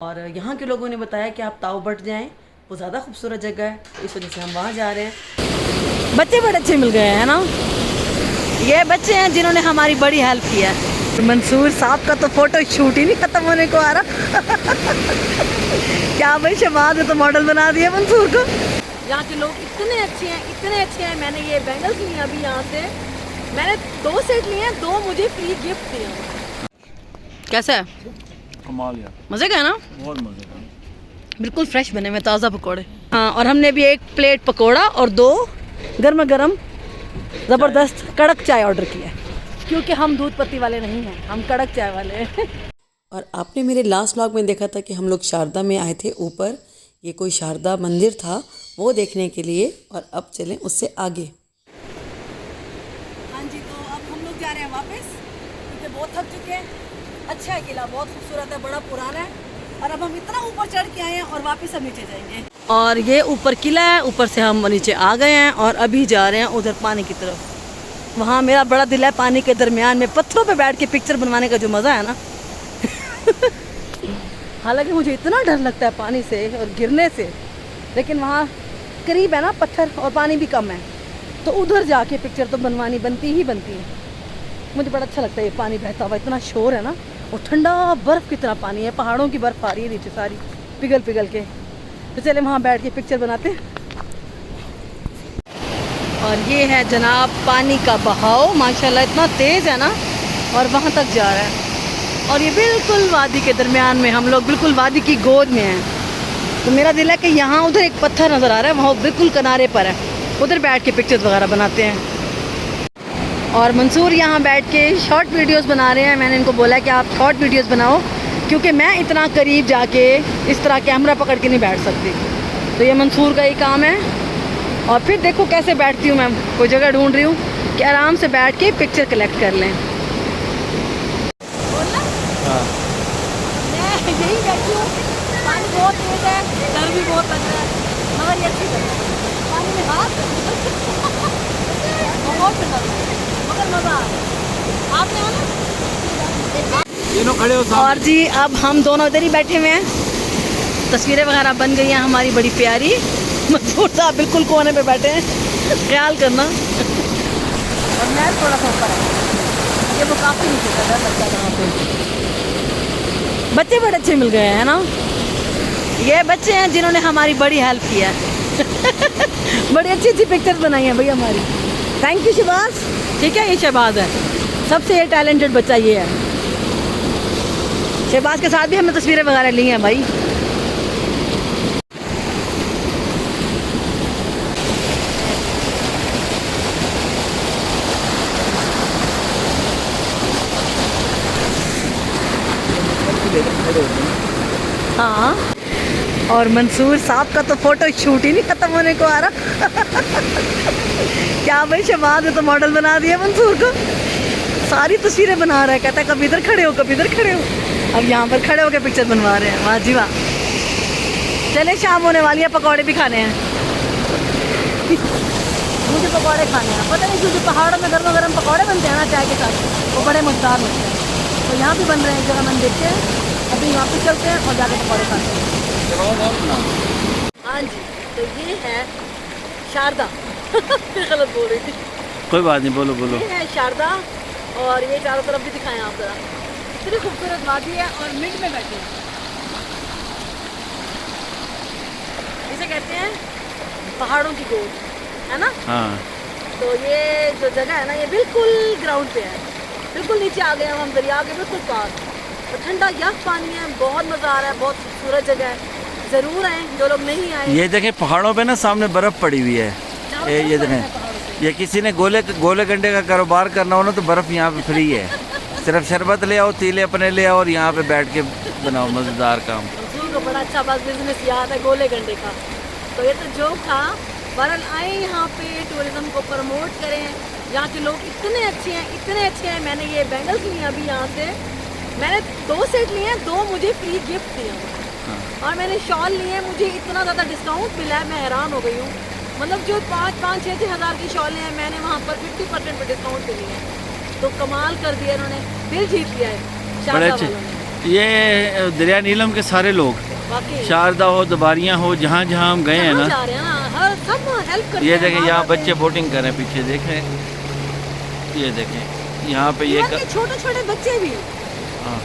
और यहाँ के लोगों ने बताया कि आप ताऊ बट जाएं, वो ज़्यादा खूबसूरत जगह है, इस वजह से हम वहाँ जा रहे हैं। बच्चे बड़े अच्छे मिल गए हैं ना, ये बच्चे हैं जिन्होंने हमारी बड़ी हेल्प की है। मंसूर साहब का तो फोटो शूट ही नहीं ख़त्म होने को आ रहा। क्या भाई, शहबाज ने तो मॉडल बना दिया मंसूर को। यहाँ के लोग इतने अच्छे हैं। मैंने ये बैंगल्स लिए अभी यहाँ से, मैंने 2 सेट लिए हैं, 2 मुझे फ्री गिफ्ट दिए। कैसा है? कमाल यार, मज़े का है ना? बहुत मज़े का, बिल्कुल फ्रेश बने हुए ताज़ा पकोड़े। हाँ, और हमने भी 1 प्लेट पकोड़ा और 2 गर्मा गर्म ज़बरदस्त कड़क चाय ऑर्डर किया, क्योंकि हम दूध पत्ती वाले नहीं हैं, हम कड़क चाय वाले हैं। और आपने मेरे लास्ट व्लॉग में देखा था कि हम लोग शारदा में आए थे ऊपर, ये कोई शारदा मंदिर था, वो देखने के लिए। और अब चलें उससे आगे। हाँ जी, तो अब हम लोग जा रहे हैं वापस, क्योंकि बहुत थक चुके हैं। अच्छा है किला, बहुत खूबसूरत है, बड़ा पुराना है। और अब हम इतना ऊपर चढ़ के आए हैं और वापस हम नीचे जाएंगे। और ये ऊपर किला है, ऊपर से हम नीचे आ गए हैं और अभी जा रहे हैं उधर पानी की तरफ। वहाँ मेरा बड़ा दिल है, पानी के दरमियान में पत्थरों पे बैठ के पिक्चर बनवाने का जो मज़ा है ना। हालांकि मुझे इतना डर लगता है पानी से और गिरने से, लेकिन वहाँ करीब है ना पत्थर और पानी भी कम है, तो उधर जाके पिक्चर तो बनती ही है। मुझे बड़ा अच्छा लगता है ये पानी बहता हुआ, इतना शोर है ना, और ठंडा बर्फ़ की तरह पानी है, पहाड़ों की बर्फ़ आ रही है नीचे सारी पिघल के। तो चले वहाँ बैठ के पिक्चर बनाते हैं। और ये है जनाब पानी का बहाव, माशाल्लाह इतना तेज़ है ना, और वहाँ तक जा रहा है। और ये बिल्कुल वादी के दरमियान में, हम लोग बिल्कुल वादी की गोद में हैं। तो मेरा दिल है कि यहाँ उधर एक पत्थर नज़र आ रहा है, वहाँ बिल्कुल किनारे पर है, उधर बैठ के पिक्चर्स वगैरह बनाते हैं। और मंसूर यहाँ बैठ के शॉर्ट वीडियोस बना रहे हैं। मैंने इनको बोला कि आप शॉर्ट वीडियोस बनाओ, क्योंकि मैं इतना करीब जाके इस तरह कैमरा पकड़ के नहीं बैठ सकती। तो ये मंसूर का ही काम है। और फिर देखो कैसे बैठती हूँ मैं, कोई जगह ढूंढ रही हूँ कि आराम से बैठ के पिक्चर कलेक्ट कर लें। मैं यही बैठी हूँ, पानी बहुत तेज है, डर भी बहुत लग रहा है, मगर ये अच्छी जगह है। पानी में हाथ बहुत ठंडा मगर मज़ा आ रहा है। आपने आना तीनों खड़े हो सामने। और जी अब हम दोनों इधर ही बैठे हुए हैं, तस्वीरें वगैरह बन गई हैं हमारी बड़ी प्यारी। मंसूर साहब बिल्कुल कोने पे बैठे हैं, ख्याल करना। और मैं थोड़ा सा ऊपर है, ये वो काफ़ी नीचे का डर लगता है वहाँ पे। बच्चे बड़े अच्छे मिल गए हैं ना, ये बच्चे हैं जिन्होंने हमारी बड़ी हेल्प की है। बड़ी अच्छी पिक्चर्स बनाई हैं भाई हमारी। Thank you Shahbaz. ठीक है, ये शहबाज है, सबसे टैलेंटेड बच्चा ये है। शहबाज के साथ भी हमने तस्वीरें वगैरह ली हैं भाई। हाँ, और मंसूर साहब का तो फोटो शूट ही नहीं ख़त्म होने को आ रहा। क्या भाई, शहबाज ने तो मॉडल बना दिया मंसूर को, सारी तस्वीरें बना रहा है। कहता है कभी इधर खड़े हो, कभी इधर खड़े हो। अब यहाँ पर खड़े होकर पिक्चर बनवा रहे हैं, वाह जी वाह। चले, शाम होने वाली है, पकौड़े भी खाने हैं। मुझे पकौड़े खाने हैं, पता नहीं क्योंकि पहाड़ों में गर्मा गर्म पकौड़े बनते हैं ना चाय के साथ, वो बड़े मज़ेदार लगते हैं। तो यहाँ भी बन रहे हैं, जगह मैंने देखते हैं। अभी यहाँ पे चलते हैं और जाके पकौड़े खाते हैं। हाँ जी, तो ये है शारदा। गलत बोल रही थी, कोई बात नहीं, बोलो बोलो। ये है शारदा, और ये चारों तरफ भी दिखाएं आप जरा, इतनी खूबसूरत वादी है और मिड में बैठी है। इसे कहते हैं पहाड़ों की गोद, है ना? हाँ, तो ये जो जगह है ना, ये बिल्कुल ग्राउंड पे है, बिल्कुल नीचे आ गए हम दरिया के बिल्कुल पास। तो ठंडा यख पानी है, बहुत मज़ा आ रहा है, बहुत खूबसूरत जगह है। ज़रूर आए जो लोग नहीं आए। ये देखें पहाड़ों पे ना सामने बर्फ़ पड़ी हुई है। ये देखें, ये किसी ने गोले गंडे का कारोबार करना हो ना, तो बर्फ़ यहाँ पे फ्री है। सिर्फ शरबत ले आओ, तीले अपने ले आओ, और यहाँ पे बैठ के बनाओ मज़ेदार काम। को बड़ा अच्छा बस बिजनेस याद है गोले गंडे का। तो ये तो जोक था, बहरहाल आए यहाँ पे टूरिज़्म को प्रमोट करें। यहाँ के लोग इतने अच्छे हैं। मैंने ये बैंगल्स लिए अभी यहाँ से, मैंने 2 सेट लिए हैं, 2 मुझे फ्री गिफ्ट दिए हैं। और मैंने शॉल लिए, मुझे इतना ज़्यादा डिस्काउंट मिला है, मैं हैरान हो गई हूँ। मतलब जो 5-6 हज़ार की शॉलें हैं, मैंने वहाँ पर 50% पर डिस्काउंट पे लिए हैं। तो कमाल कर दिया इन्होंने, दिल जीत लिया है शारदा वालों ने। ये दरिया नीलम के सारे लोग, वाकई शारदा हो, दबारियाँ हो, जहाँ जहाँ हम गए हैं कहाँ ना, जा रहे हैं ना, हर सब हेल्प करते ये हैं, देखें वहाँ यहाँ जाते बच्चे हैं। बोटिंग कर रहे हैं, पीछे देखें, ये देखें यहाँ पे ये इवन के छोटे छोटे बच्चे भी। हाँ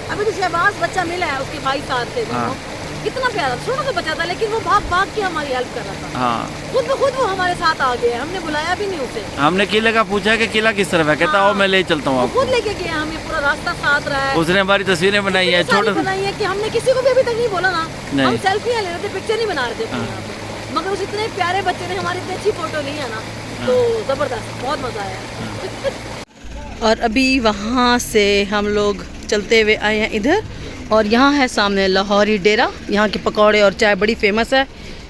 अभी तो शहबाज बच्चा मिला है, उसके भाई साथ थे दोनों। हाँ। कितना प्यारा छोटा सा बच्चा था, लेकिन वो भाग भाग के हमारी हेल्प कर रहा था। हाँ। खुद ब खुद वो हमारे साथ आ गए, हमने बुलाया भी नहीं उसे। हमने किले का पूछा कि किला किस तरफ है, कहता हाँ। हो मैं ले चलता हूँ वो आपको। खुद लेके गए, हमें पूरा रास्ता साथ रहा है। उसने हमारी तस्वीरें बनाई है, इतनी सारी छोटे बनाई है कि हमने किसी को भी अभी तक नहीं बोला ना। नहीं। हम सेल्फियाँ ले रहे थे, पिक्चर नहीं बना रहे थे अपने हाँ। यहाँ पे। मगर उस इतने प्यारे बच्चे ने हमारी इतनी अच्छी फोटो ली है ना, तो जबरदस्त, बहुत मजा आया। और अभी वहाँ से हम लोग चलते हुए आए हैं इधर, और यहाँ है सामने लाहौरी डेरा। यहाँ के पकौड़े और चाय बड़ी फेमस है,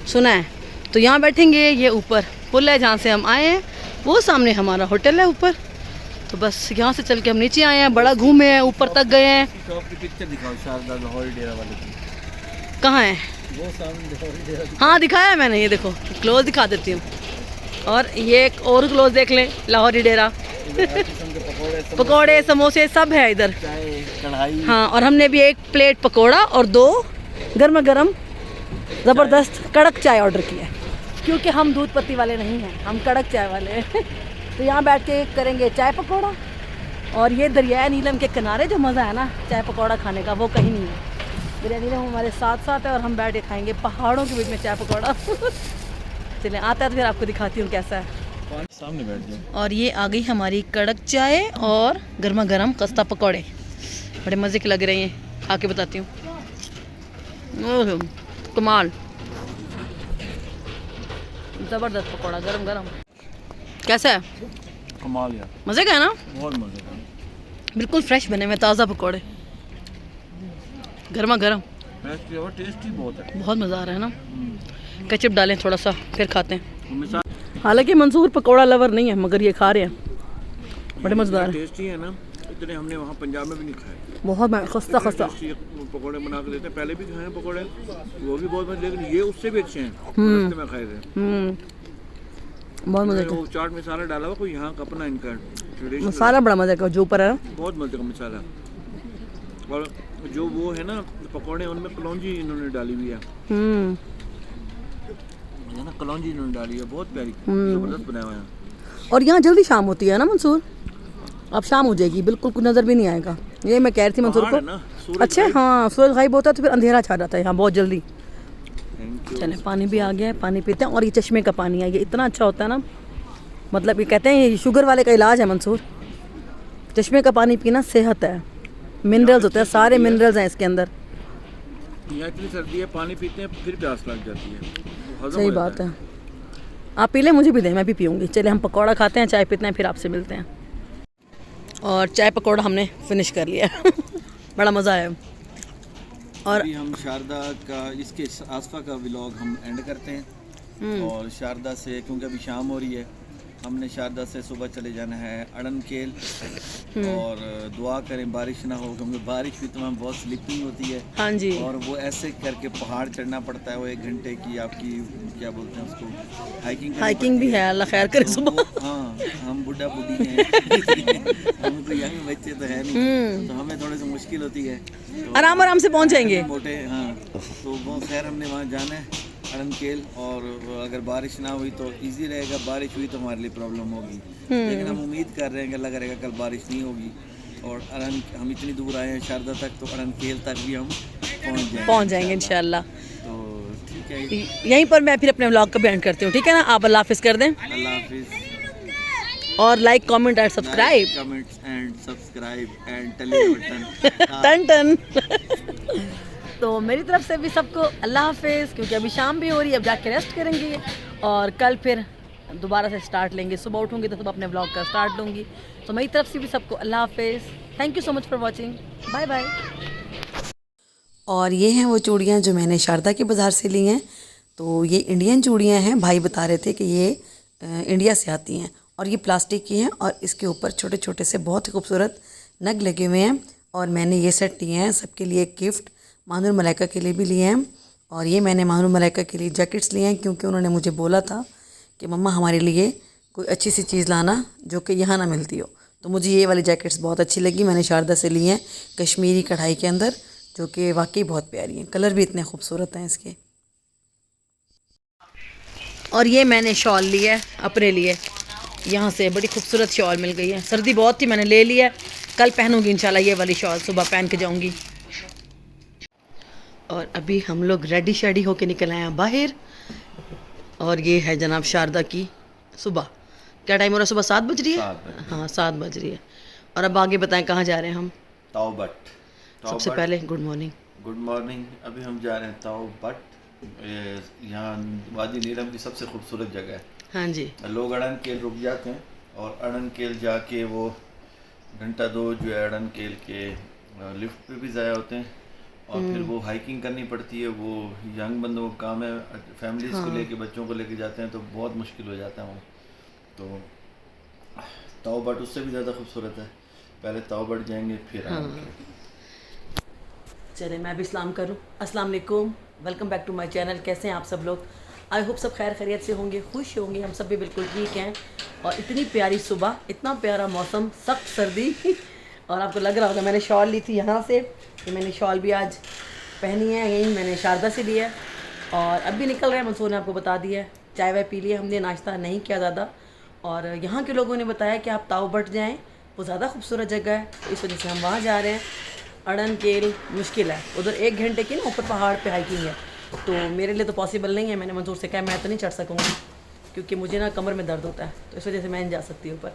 सुना है। तो यहाँ बैठेंगे, ये ऊपर पुल है जहाँ से हम आए हैं, वो सामने हमारा होटल है ऊपर। तो बस यहाँ से चल के हम नीचे आए हैं, बड़ा घूमे हैं, ऊपर तक गए हैं। शॉप की पिक्चर दिखाओ, शारदा लाहौरी डेरा वाले की। कहाँ है? वो सामने लाहौरी डेरा। हाँ दिखाया है मैंने, ये देखो क्लोज दिखा देती हूँ। और ये एक और क्लोज देख लें, लाहौरी डेरा। पकौड़े समोसे सब है इधर, चाय, कढ़ाई। हाँ। और हमने भी एक प्लेट पकोड़ा और 2 गर्मा गर्म ज़बरदस्त कड़क चाय ऑर्डर किया है, क्योंकि हम दूध पत्ती वाले नहीं हैं, हम कड़क चाय वाले हैं। तो यहाँ बैठ के करेंगे चाय पकौड़ा, और ये दरिया नीलम के किनारे जो मज़ा है ना चाय पकौड़ा खाने का, वो कहीं नहीं है। दरिया नीलम हमारे साथ साथ है, और हम बैठ के खाएँगे पहाड़ों के बीच में चाय पकौड़ा। चलें, आता है तो फिर आपको दिखाती हूँ कैसा है। सामने बैठ जाओ। और ये आ गई हमारी कड़क चाय और गर्मा गर्म खस्ता पकौड़े, बड़े मज़े के लग रहे हैं, खा के बताती हूँ। ओह, कमाल, ज़बरदस्त पकौड़ा गरम गरम। कैसा है? कमाल यार, मज़े का है ना, बहुत मजे का। बिल्कुल फ्रेश बने हुए ताज़ा पकौड़े, गर्मा गर्म, टेस्टी बहुत है। बहुत मज़ा आ रहा है ना। केचप डालें थोड़ा सा, फिर खाते हैं। मिसाल हालांकि मंसूर पकौड़ा लवर नहीं है, मगर ये खा रहे हैं, बड़े मज़ेदार है। टेस्टी है ना, इतने हमने वहाँ पंजाब में भी नहीं खाए। बहुत खस्ता खस्ता। टेस्टी पकौड़े बना के देते हैं, पहले भी खाए हैं पकौड़े, वो भी बहुत मजे, लेकिन ये उससे भी अच्छे हैं। रास्ते में खाए थे, बहुत मज़े का वो चाट मसाला डाला हुआ कोई यहाँ का अपना इनका ट्रेडिशनल मसाला, बड़ा मज़े का जो ऊपर है। बहुत मजे का मसाला। और जो वो है ना पकौड़े, उनमें कलौंजी इन्होंने डाली हुई है ना, कलौंजी इन्होंने डाली है, बहुत प्यारी, जबरदस्त बनाया हुआ है। और यहाँ जल्दी शाम होती है ना मंसूर, अब शाम हो जाएगी, बिल्कुल कुछ नज़र भी नहीं आएगा। ये मैं कह रही थी मंसूर पहाड़ है को। ना, सूरज अच्छा, हाँ सूरज गायब होता है तो फिर अंधेरा छा जाता है यहाँ बहुत जल्दी। Thank you। चले, पानी भी आ गया है, पानी पीते हैं। और ये चश्मे का पानी है, ये इतना अच्छा होता है ना, मतलब ये कहते हैं ये शुगर वाले का इलाज है मंसूर। चश्मे का पानी पीना सेहत है, मिनरल्स होते हैं, सारे मिनरल्स हैं इसके अंदर। यहाँ इतनी सर्दी है, पानी पीते हैं फिर प्यास लग जाती है, हजम सही हो जाता बात है। आप पी लें, मुझे भी दें, मैं भी पीऊँगी। चले हम पकौड़ा खाते हैं, चाय पीते हैं, फिर आपसे मिलते हैं। और चाय पकौड़ा हमने फिनिश कर लिया। बड़ा मज़ा आया। और अभी हम शारदा का, इसके आसफा का व्लॉग हम एंड करते हैं। और शारदा से, क्योंकि अभी शाम हो रही है, हमने शारदा से सुबह चले जाना है अड़नकेल। और दुआ करें बारिश ना हो, क्योंकि बारिश भी तमाम बहुत स्लिपिंग होती है। हाँ जी, और वो ऐसे करके पहाड़ चढ़ना पड़ता है, वो 1 घंटे की आपकी क्या बोलते हैं उसको, हाइकिंग भी है, अल्लाह खैर करे सुबह। हाँ, हम बुढ़ा बुढ़ी हैं, हम तो यंग बच्चे तो है नहीं, तो हमें थोड़ी सी मुश्किल होती है। तो आराम आराम से पहुँच जाएंगे। मोटे, हाँ। तो वो खैर हमने वहाँ जाना है अड़नकेल, और अगर बारिश ना हुई तो इजी रहेगा, बारिश हुई तो हमारे लिए प्रॉब्लम होगी। लेकिन हम उम्मीद कर रहे हैं कि अल्लाह करेगा कल बारिश नहीं होगी। और हम इतनी दूर आए हैं शारदा तक, तो अड़नकेल तक भी हम पहुँच जाएंगे इंशाल्लाह। तो ठीक है, यहीं पर मैं फिर अपने व्लॉग का भी एंड करती हूँ, ठीक है ना। आप अल्लाह हाफिज़ कर दें, अल्लाह हाफिज़। और like comment and subscribe, comments and subscribe and टेली बटन टन टन। तो मेरी तरफ से भी सबको अल्लाह हाफिज़, क्योंकि अभी शाम भी हो रही है, अब जाके रेस्ट करेंगे और कल फिर दोबारा से स्टार्ट लेंगे। सुबह उठूँगी तो सुबह अपने ब्लॉग का स्टार्ट लूँगी। तो मेरी तरफ से भी सबको अल्लाह हाफिज़, thank you so much for watching, bye bye. और ये हैं वो चूड़ियाँ जो मैंने शारदा के बाज़ार से ली हैं। तो ये इंडियन चूड़ियाँ हैं, भाई बता रहे थे कि ये इंडिया से आती हैं, और ये प्लास्टिक की हैं, और इसके ऊपर छोटे छोटे से बहुत ही खूबसूरत नग लगे हुए हैं। और मैंने ये सेट लिए हैं सबके लिए, एक गिफ्ट मानुर मलाइका के लिए भी लिए हैं। और ये मैंने मानुर मलाइका के लिए जैकेट्स लिए हैं, क्योंकि उन्होंने मुझे बोला था कि मम्मा हमारे लिए कोई अच्छी सी चीज़ लाना जो कि यहाँ ना मिलती हो। तो मुझे ये वाली जैकेट्स बहुत अच्छी लगी, मैंने शारदा से ली हैं कश्मीरी कढ़ाई के अंदर, जो कि वाकई बहुत प्यारी हैं, कलर भी इतने खूबसूरत हैं इसके। और ये मैंने शॉल लिया है अपने लिए, यहाँ से बड़ी खूबसूरत शॉल मिल गई है, सर्दी बहुत थी मैंने ले लिया है, कल पहनूंगी इंशाल्लाह ये वाली शॉल, सुबह पहन के जाऊंगी। और अभी हम लोग रेडी शेडी होके निकल आए हैं बाहर, और ये है जनाब शारदा की सुबह। क्या टाइम हो रहा है? सुबह 7 बज रही है। हाँ 7 बज रही है। और अब आगे बताएं कहाँ जा रहे हैं हम? ताओबट। सबसे पहले गुड मॉर्निंग। Good morning. अभी हम जा रहे हैं ताओबट। यहाँ वादी नीलम की सबसे खूबसूरत जगह है। हाँ जी। लोग अड़न केल रुक जाते हैं और अड़न केल जाके वो घंटा 2 जो है अड़न केल के लिफ्ट पे भी ज़ाया होते हैं, और फिर वो हाइकिंग करनी पड़ती है। वो यंग बंदों का काम है, फैमिलीज को लेके बच्चों को लेके जाते हैं तो बहुत मुश्किल हो जाता है वो। तो ताओबट उससे भी ज़्यादा खूबसूरत है। पहले ताओबट जाएंगे फिर चले मैं भी सलाम करूं। अस्सलाम वालेकुम, welcome back to my channel. कैसे हैं आप सब लोग? आई होप सब खैर खैरियत से होंगे, खुश होंगे। हम सब भी बिल्कुल ठीक हैं। और इतनी प्यारी सुबह, इतना प्यारा मौसम, सख्त सर्दी और आपको लग रहा होगा मैंने शॉल ली थी यहाँ से, कि मैंने शॉल भी आज पहनी है, यही मैंने शारदा से ली है। और अब भी निकल रहे हैं, मंसूर ने आपको बता दिया है। चाय वाय पी लिया हमने, नाश्ता नहीं किया ज़्यादा। और यहाँ के लोगों ने बताया कि आप ताओबट जाएँ, वो ज़्यादा खूबसूरत जगह है, तो इस वजह से हम वहाँ जा रहे हैं। अड़न केल मुश्किल है, उधर 1 घंटे की ना ऊपर पहाड़ पे हाइकिंग है, तो मेरे लिए तो पॉसिबल नहीं है। मैंने मंसूर से कहा मैं तो नहीं चढ़ सकूँगी, क्योंकि मुझे ना कमर में दर्द होता है, तो इस वजह से मैं नहीं जा सकती ऊपर।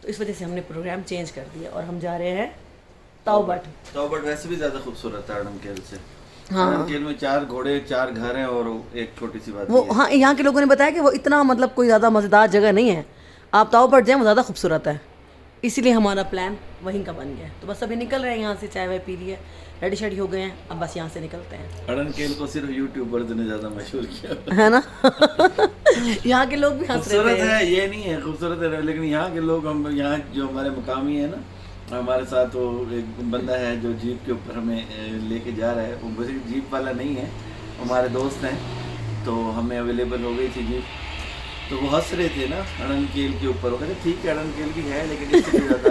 तो इस वजह से हमने प्रोग्राम चेंज कर दिया और हम जा रहे हैं ताओबट। ताओबट वैसे भी ज़्यादा खूबसूरत है अड़न केल से। हाँ। अड़न केल में 4 घोड़े, 4 घर हैं और एक छोटी सी बात वो हाँ, यहाँ के लोगों ने बताया कि वो इतना मतलब कोई ज़्यादा मज़ेदार जगह नहीं है, आप ताओबट जाएँ, वो ज़्यादा खूबसूरत है। इसीलिए हमारा प्लान वहीं का बन गया है। तो बस अभी निकल रहे हैं यहाँ से, चाय वाय पी लिए, रेडी शेडी हो गए हैं, अब बस यहाँ से निकलते हैं। अड़न केल को सिर्फ यूट्यूबर्स ने ज़्यादा मशहूर किया है ना। यहाँ के लोग भी हंस रहे खूबसूरत थे। है, ये नहीं है खूबसूरत है, लेकिन यहाँ के लोग, हम यहाँ जो हमारे मुकामी है ना, हमारे साथ वो एक बंदा है जो जीप के ऊपर हमें लेके जा रहा है। वो वैसे जीप वाला नहीं है, हमारे दोस्त हैं, तो हमें अवेलेबल हो गई थी जीप। तो वो हंस रहे थे ना अड़न केल के ऊपर, वो कहते ठीक है अड़न केल भी है, लेकिन इससे भी ज़्यादा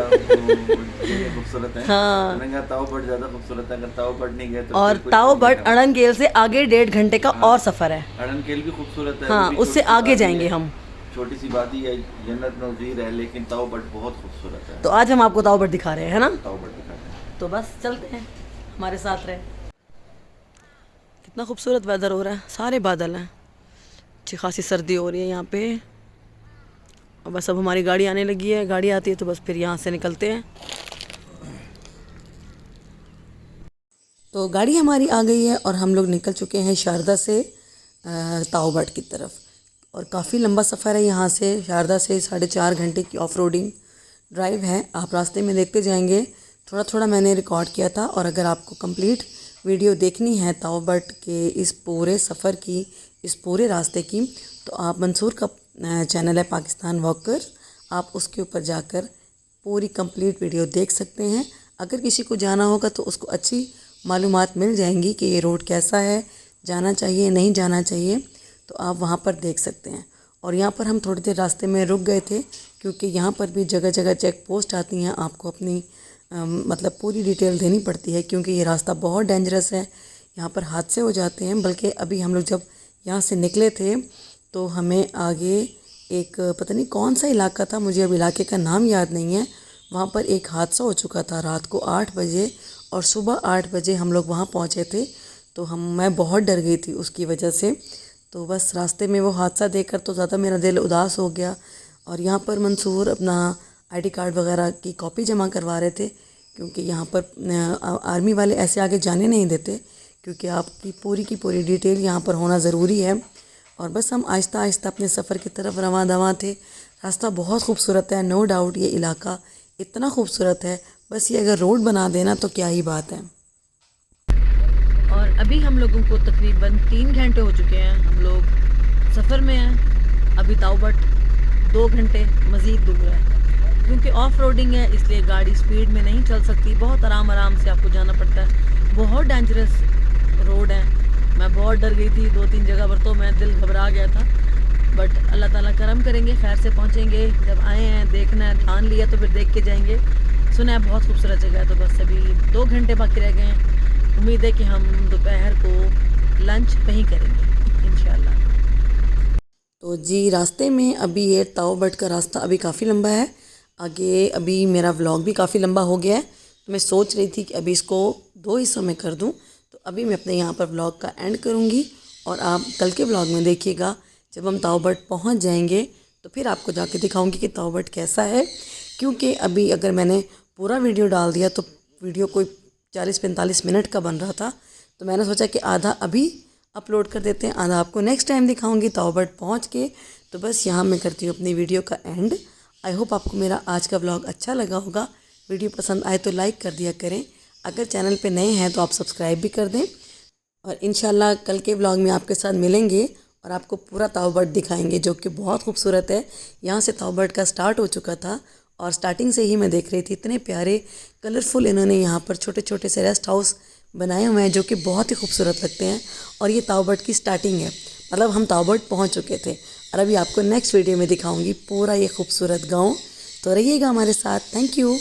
खूबसूरत है। हाँ। मैंने कहा ताओबट ज़्यादा खूबसूरत है, अगर ताओबट नहीं गए तो और फिर कोई ताओबट नहीं अड़न केल से आगे 1.5 घंटे का और सफ़र है। करना। अड़न केल भी खूबसूरत है। हाँ, वो भी उससे छोटी सी आगे वादी जाएंगे है, हम। छोटी सी वादी है, जन्नत नज़ीर है, लेकिन ताओबट बहुत खूबसूरत है। तो आज हम आपको ताओबट दिखा रहे हैं, है ना। ताओबट दिखाते हैं। तो बस चलते हैं, हमारे साथ रहे। कितना खूबसूरत वेदर हो रहा है, सारे बादल हैं, अच्छी खासी सर्दी हो रही है यहाँ पे। और बस अब हमारी गाड़ी आने लगी है, गाड़ी आती है तो बस फिर यहाँ से निकलते हैं। तो गाड़ी हमारी आ गई है और हम लोग निकल चुके हैं शारदा से ताओबट की तरफ। और काफ़ी लंबा सफ़र है यहाँ से, शारदा से 4.5 घंटे की ऑफ रोडिंग ड्राइव है। आप रास्ते में देखते जाएंगे, थोड़ा थोड़ा मैंने रिकॉर्ड किया था। और अगर आपको कंप्लीट वीडियो देखनी है ताओबट के इस पूरे सफ़र की, इस पूरे रास्ते की, तो आप मंसूर का चैनल है पाकिस्तान वॉकर, आप उसके ऊपर जाकर पूरी कंप्लीट वीडियो देख सकते हैं। अगर किसी को जाना होगा तो उसको अच्छी मालूमात मिल जाएंगी कि ये रोड कैसा है, जाना चाहिए नहीं जाना चाहिए, तो आप वहाँ पर देख सकते हैं। और यहाँ पर हम थोड़ी देर रास्ते में रुक गए थे, क्योंकि यहाँ पर भी जगह जगह चेक पोस्ट आती हैं, आपको अपनी मतलब पूरी डिटेल देनी पड़ती है, क्योंकि ये रास्ता बहुत डेंजरस है, यहाँ पर हादसे हो जाते हैं। बल्कि अभी हम लोग जब यहाँ से निकले थे तो हमें आगे एक पता नहीं कौन सा इलाका था, मुझे अब इलाके का नाम याद नहीं है, वहाँ पर एक हादसा हो चुका था रात को 8 बजे, और सुबह 8 बजे हम लोग वहाँ पहुँचे थे। तो मैं बहुत डर गई थी उसकी वजह से। तो बस रास्ते में वो हादसा देखकर तो ज़्यादा मेरा दिल उदास हो गया। और यहाँ पर मंसूर अपना आईडी कार्ड वगैरह की कॉपी जमा करवा रहे थे, क्योंकि यहाँ पर आर्मी वाले ऐसे आगे जाने नहीं देते, क्योंकि आपकी पूरी की पूरी डिटेल यहाँ पर होना ज़रूरी है। और बस हम आहिस्ता आहिस्ता अपने सफ़र की तरफ रवां दवां थे। रास्ता बहुत खूबसूरत है, नो डाउट ये इलाका इतना खूबसूरत है, बस ये अगर रोड बना देना तो क्या ही बात है। और अभी हम लोगों को तकरीबन 3 घंटे हो चुके हैं, हम लोग सफ़र में हैं। अभी ताओबट 2 घंटे मज़ीद दूर है, क्योंकि ऑफ रोडिंग है इसलिए गाड़ी स्पीड में नहीं चल सकती, बहुत आराम आराम से आपको जाना पड़ता है। बहुत डेंजरस रोड है, मैं बहुत डर गई थी 2-3 जगह पर, तो मैं दिल घबरा गया था। बट अल्लाह ताला करम करेंगे, खैर से पहुँचेंगे। जब आए हैं देखना है, ठान लिया तो फिर देख के जाएंगे। सुना है बहुत खूबसूरत जगह है, तो बस अभी 2 घंटे बाकी रह गए हैं। उम्मीद है कि हम दोपहर को लंच वहीं करेंगे इंशाल्लाह। तो जी रास्ते में अभी ये ताओ बट का रास्ता अभी काफ़ी लंबा है, आगे अभी मेरा व्लॉग भी काफ़ी लंबा हो गया है। तो मैं सोच रही थी कि अभी इसको 2 हिस्सों में कर दूं। तो अभी मैं अपने यहाँ पर व्लॉग का एंड करूँगी और आप कल के व्लॉग में देखिएगा। जब हम ताओ बट पहुँच जाएंगे तो फिर आपको जाके दिखाऊंगी कि ताओ बट कैसा है, क्योंकि अभी अगर मैंने पूरा वीडियो डाल दिया तो वीडियो कोई 40-45 मिनट का बन रहा था। तो मैंने सोचा कि आधा अभी अपलोड कर देते हैं, आधा आपको नेक्स्ट टाइम दिखाऊंगी ताओ बट पहुँच के। तो बस यहाँ मैं करती हूँ अपनी वीडियो का एंड। आई होप आपको मेरा आज का व्लॉग अच्छा लगा होगा। वीडियो पसंद आए तो लाइक कर दिया करें, अगर चैनल पे नए हैं तो आप सब्सक्राइब भी कर दें। और इंशाल्लाह कल के व्लॉग में आपके साथ मिलेंगे और आपको पूरा ताओ बट दिखाएंगे, जो कि बहुत खूबसूरत है। यहाँ से ताओ बट का स्टार्ट हो चुका था और स्टार्टिंग से ही मैं देख रही थी, इतने प्यारे कलरफुल इन्होंने यहाँ पर छोटे छोटे से रेस्ट हाउस बनाए हुए हैं, जो कि बहुत ही खूबसूरत लगते हैं। और ये ताओ बट की स्टार्टिंग है, मतलब हम ताओ बट पहुँच चुके थे और अभी आपको नेक्स्ट वीडियो में दिखाऊंगी पूरा ये खूबसूरत गाँव। तो रहिएगा हमारे साथ। Thank you.